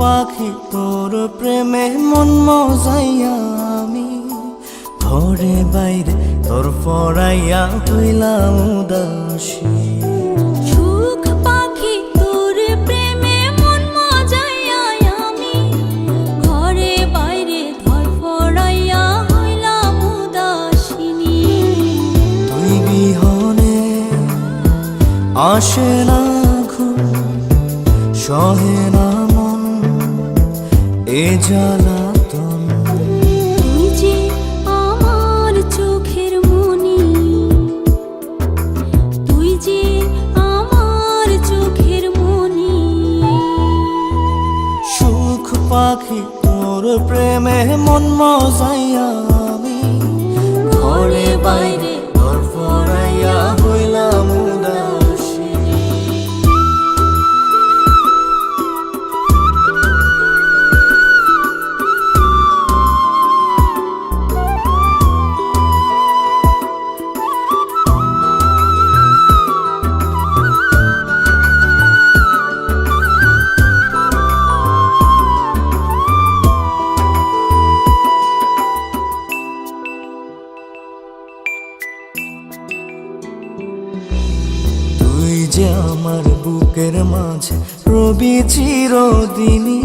পাখি তোর প্রেমে মন মজাইয়া আমি ঘরে বাইরে তোর পড়াইয়া হইলাম উদাসী। সুখ পাখি তোর প্রেমে মন মজাইয়া আমি ঘরে বাইরে ধর পড়াইয়া হইলাম উদাসিনী। তুই বিহনে আসে না ঘুম, সহে না মন এ জ্বালাতন। তুই যে আমার চোখের মনি, তুই যে আমার চোখের মনি। সুখ পাখি তোর প্রেমে মন মজাইয়া আমি ঘরে বাইরে তোর পড়াইয়া হইলাম উদাসী। তুই যে আমার বুকের মাঝে রবি চিরদিনই,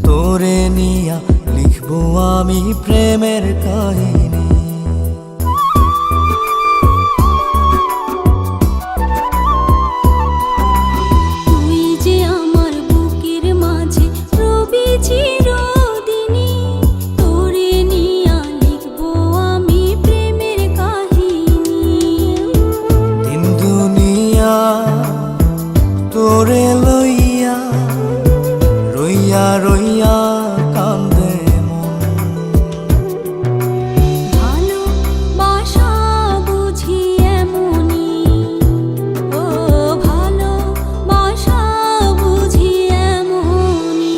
তোরে নিয়া লিখবো আমি প্রেমের কাহিনী। তুই যে আমার বুকের মাঝে রবি চিরদিনই, তোরে নিয়া লিখবো আমি প্রেমের কাহিনী। দিন দুনিয়া তোরে লইয়া রইয়া রইয়া কান্দে মন। ভালোবাসা বুঝি এমনি, ও ভালোবাসা বুঝি এমনি।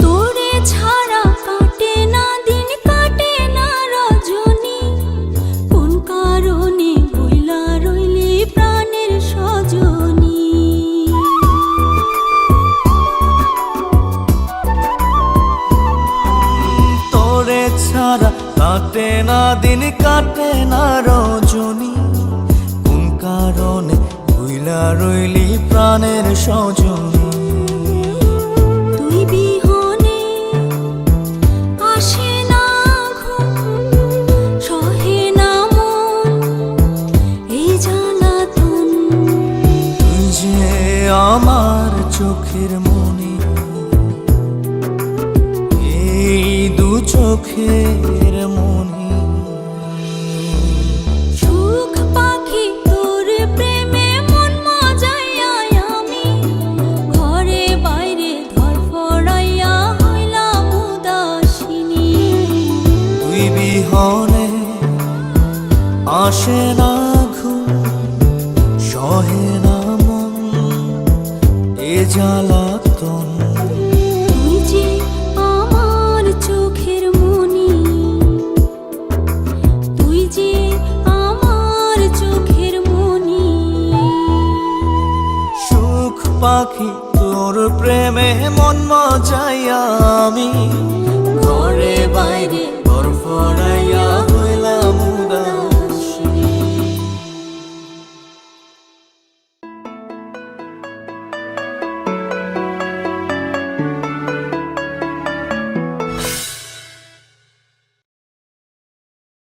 তোরে ছাড়া কাটে না দিন, কাটে না রজনী। কোন কারণে ভুইলা রইলি প্রাণের সজনী। তোরে ছাড়া কাটে না দিন, কাটে না রজনী। কোন কারণে ভুইলা রইলি প্রাণের সজনী। তুই বিহনে আসে না ঘুম, সহে না মন এই জ্বালাতন। তুই যে আমার চোখের মনি, এই দু চোখের মনি। সুখ পাখি তোর প্রেমে মন মজাইয়া আমি ঘরে বাইরে ধর পড়াইয়া হইলাম উদাসিনী। তুই বিহনে আসে না ঘুম, সহে না মন এ জ্বালাতন। তুই যে আমার চোখের মনি, তুই যে আমার চোখের মনি। সুখ পাখি তোর প্রেমে মন মজাইয়া আমি ঘরে বাইরে তোর পড়াইয়া হইলাম উদাস।